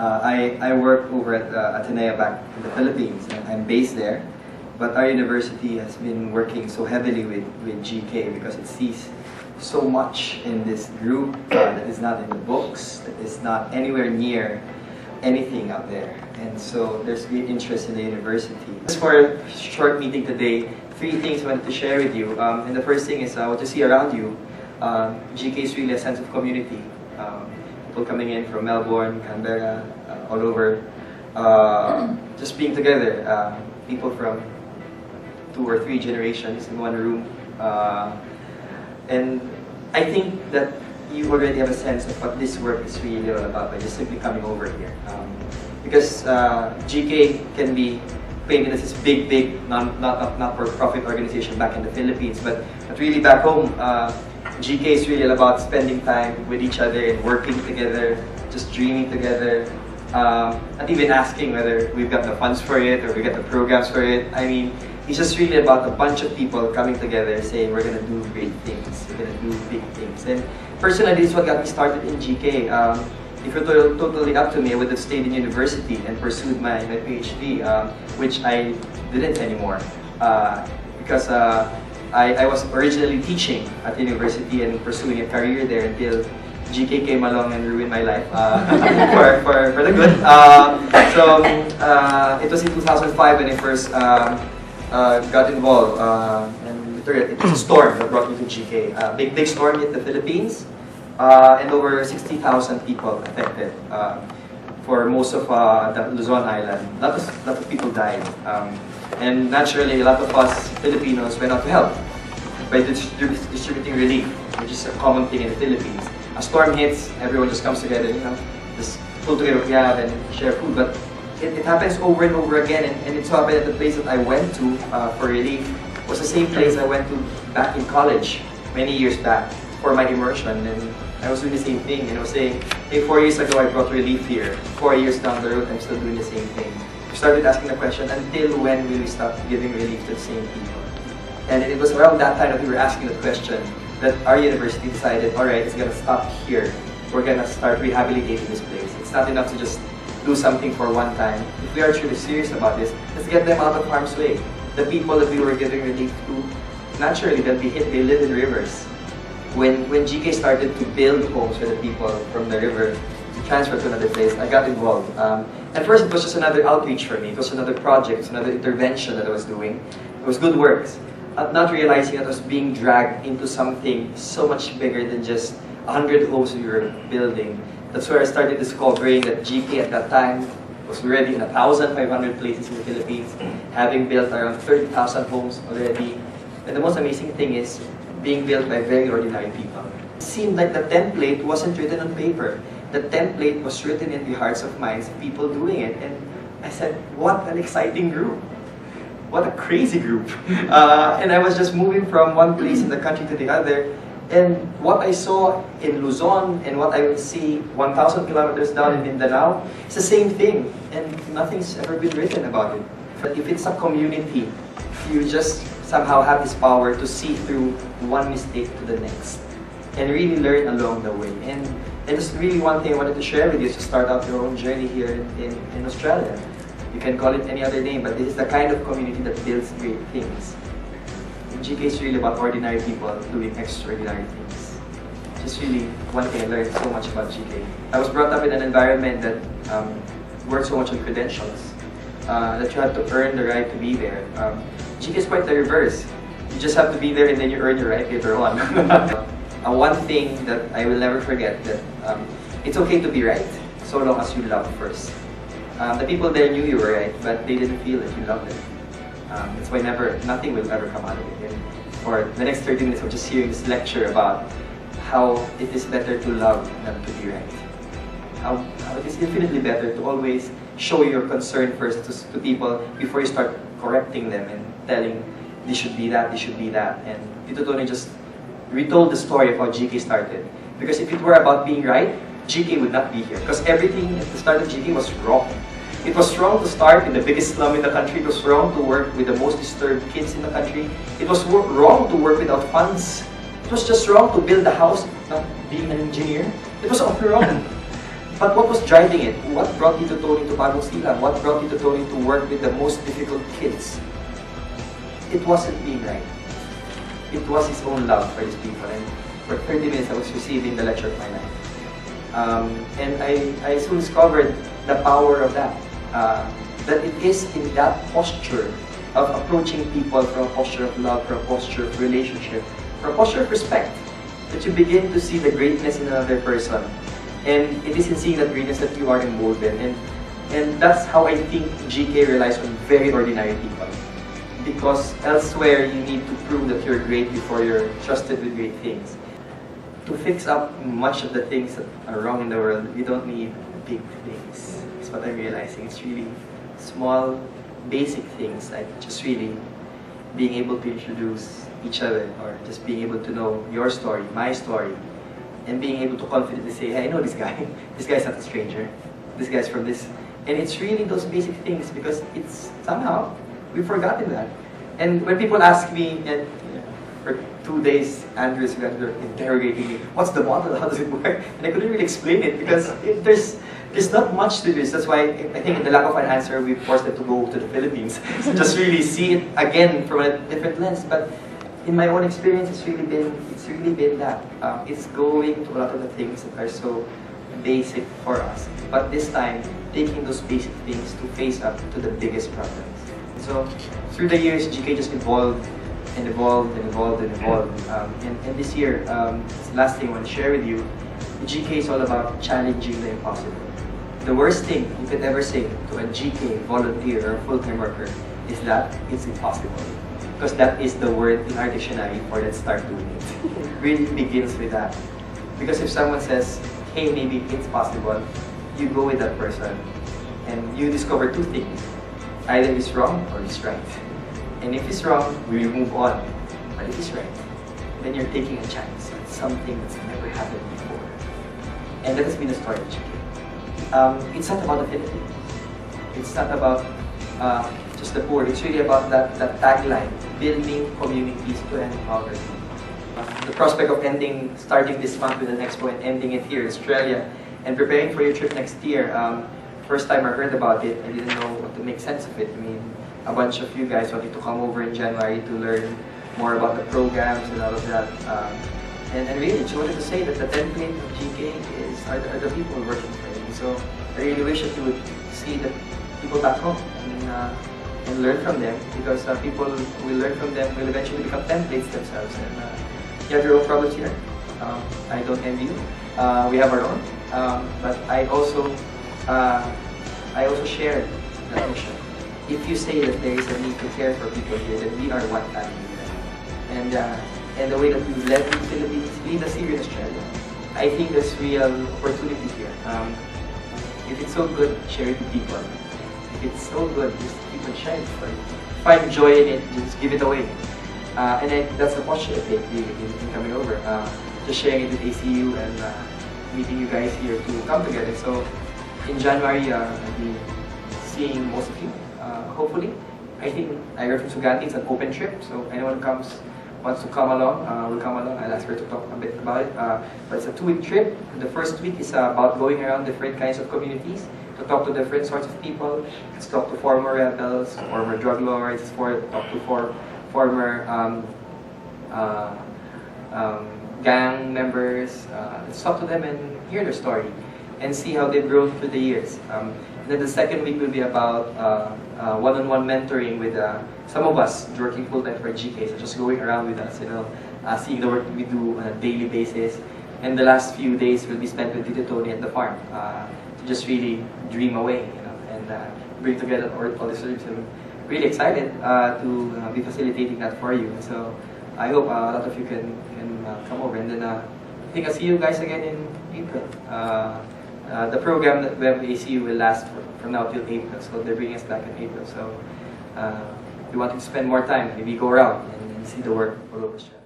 I work over at Ateneo back in the Philippines, and I'm based there. But our university has been working so heavily with GK because it sees so much in this group that is not in the books, that is not anywhere near anything out there. And so there's great interest in the university. Just for a short meeting today, 3 things I wanted to share with you. And the first thing is what you see around you. GK is really a sense of community. People coming in from Melbourne, Canberra, all over, just being together. People from 2 or 3 generations in one room. And I think that you already have a sense of what this work is really all about by just simply coming over here. Because GK can be painted as this big, not-for-profit organization back in the Philippines, but really back home, GK is really all about spending time with each other and working together, just dreaming together, not even asking whether we've got the funds for it or we got the programs for it. I mean, it's just really about a bunch of people coming together saying we're gonna do great things, we're gonna do big things. And personally, this is what got me started in GK. If it were totally up to me, I would have stayed in university and pursued my PhD, which I didn't anymore. Because I was originally teaching at the university and pursuing a career there until GK came along and ruined my life for the good. It was in 2005 when I first got involved, and it was a storm that brought me to GK. Big storm hit the Philippines, and over 60,000 people affected for most of the Luzon Island. A lot of people died, and naturally a lot of us Filipinos went out to help by distributing relief, which is a common thing in the Philippines. A storm hits, everyone just comes together, just pull together what we have and share food. But it happens over and over again, and it so happened that the place that I went to for relief was the same place I went to back in college many years back for my immersion, and I was doing the same thing. And I was saying, hey, 4 years ago I brought relief here. 4 years down the road, I'm still doing the same thing. We started asking the question, until when will we stop giving relief to the same people? And it was around that time that we were asking the question that our university decided, all right, it's gonna stop here. We're gonna start rehabilitating this place. It's not enough to just do something for one time. If we are truly serious about this, let's get them out of harm's way. The people that we were giving relief to, naturally they'll be hit, they live in rivers. When GK started to build homes for the people from the river to transfer to another place, I got involved. At first it was just another outreach for me, it was another project, it was another intervention that I was doing. It was good works. Not realizing that I was being dragged into something so much bigger than just 100 homes we were building. That's where I started discovering that GK at that time was already in 1,500 places in the Philippines, having built around 30,000 homes already. And the most amazing thing is being built by very ordinary people. It seemed like the template wasn't written on paper. The template was written in the hearts of minds of people doing it. And I said, what an exciting group. What a crazy group. And I was just moving from one place in the country to the other. And what I saw in Luzon and what I will see 1,000 kilometers down in Mindanao, it's the same thing. And nothing's ever been written about it. But if it's a community, you just somehow have this power to see through one mistake to the next and really learn along the way. And just really one thing I wanted to share with you is to start out your own journey here in Australia. You can call it any other name, but this is the kind of community that builds great things. GK is really about ordinary people doing extraordinary things. Just really one thing I learned so much about GK. I was brought up in an environment that worked so much on credentials, that you have to earn the right to be there. GK is quite the reverse. You just have to be there and then you earn your right later on. One thing that I will never forget, that it's okay to be right, so long as you love first. The people there knew you were right, but they didn't feel that you loved them. That's why nothing will ever come out of it. And for the next 30 minutes, I'm just hearing this lecture about how it is better to love than to be right. How it is infinitely better to always show your concern first to people before you start correcting them and telling this should be that, this should be that. And Tito Tony just retold the story of how GK started. Because if it were about being right, GK would not be here. Because everything at the start of GK was wrong. It was wrong to start in the biggest slum in the country. It was wrong to work with the most disturbed kids in the country. It was wrong to work without funds. It was just wrong to build a house, not being an engineer. It was all wrong. But what was driving it? What brought Tito Tony to Bagong Silang? What brought Tito Tony to work with the most difficult kids? It wasn't being right. It was his own love for these people. And for 30 minutes, I was receiving the lecture of my life. And I soon discovered the power of that. That it is in that posture of approaching people from a posture of love, from a posture of relationship, from a posture of respect, that you begin to see the greatness in another person. And it is in seeing that greatness that you are emboldened. And that's how I think GK relies on very ordinary people. Because elsewhere, you need to prove that you're great before you're trusted with great things. To fix up much of the things that are wrong in the world, you don't need big things. That's what I'm realizing. It's really small, basic things, like just really being able to introduce each other, or just being able to know your story, my story, and being able to confidently say, hey, I know this guy. This guy's not a stranger. This guy's from this. And it's really those basic things, because it's somehow, we've forgotten that. And when people ask me, and for 2 days, Andrew's interrogating me, what's the model? How does it work? And I couldn't really explain it, because there's not much to this. That's why I think in the lack of an answer, we forced them to go to the Philippines. Just really see it again from a different lens. But in my own experience, it's really been that. It's going to a lot of the things that are so basic for us. But this time, taking those basic things to face up to the biggest problems. So through the years, GK just evolved and evolved and evolved and evolved. And this year, the last thing I want to share with you, GK is all about challenging the impossible. The worst thing you could ever say to a GK volunteer or full-time worker is that it's impossible. Because that is the word in our dictionary for let's start doing it. It really begins with that. Because if someone says, hey, maybe it's possible, you go with that person and you discover two things. Either he's wrong or he's right. And if he's wrong, we will move on. But if he's right, then you're taking a chance on something that's never happened before. And that has been the story of GK. It's not about the Philippines. It's not about just the poor. It's really about that tagline, building communities to end poverty. The prospect of starting this month with an expo and ending it here in Australia, and preparing for your trip next year. First time I heard about it, I didn't know what to make sense of it. I mean, a bunch of you guys wanted to come over in January to learn more about the programs and all of that. And really, just wanted to say that the template of GK are the people working for it. So I really wish that you would see the people back home and learn from them, because people will learn from them, will eventually become templates themselves. And you have your own problems here. I don't envy you. We have our own. But I also share that mission. If you say that there is a need to care for people here, then we are one family. And the way that we've led in the Philippines, lead us here in Australia, I think there's real opportunity here. If it's so good, share it with people. If it's so good, just keep on sharing it. Find joy in it, just give it away. And that's the posture I take in coming over. Just sharing it with ACU and meeting you guys here to come together. So in January, I'll be seeing most of you, hopefully. I think I heard from Sugandi, it's an open trip, so anyone who wants to come along, will come along. I'll ask her to talk a bit about it. But it's a 2-week trip. The first week is about going around different kinds of communities to talk to different sorts of people. Let's talk to former rebels, former drug lords, talk to former gang members. Let's talk to them and hear their story and see how they've grown through the years. And then the second week will be about one-on-one mentoring with some of us working full-time for GK, so just going around with us, seeing the work we do on a daily basis. And the last few days will be spent with Tito Tony at the farm to just really dream away, and bring together all the services. I'm really excited to be facilitating that for you. So I hope a lot of you can come over, and then I think I'll see you guys again in April. The program that we have ACU will last from now till April, so they're bringing us back in April. So we want to spend more time, maybe go around and see the work all over Australia.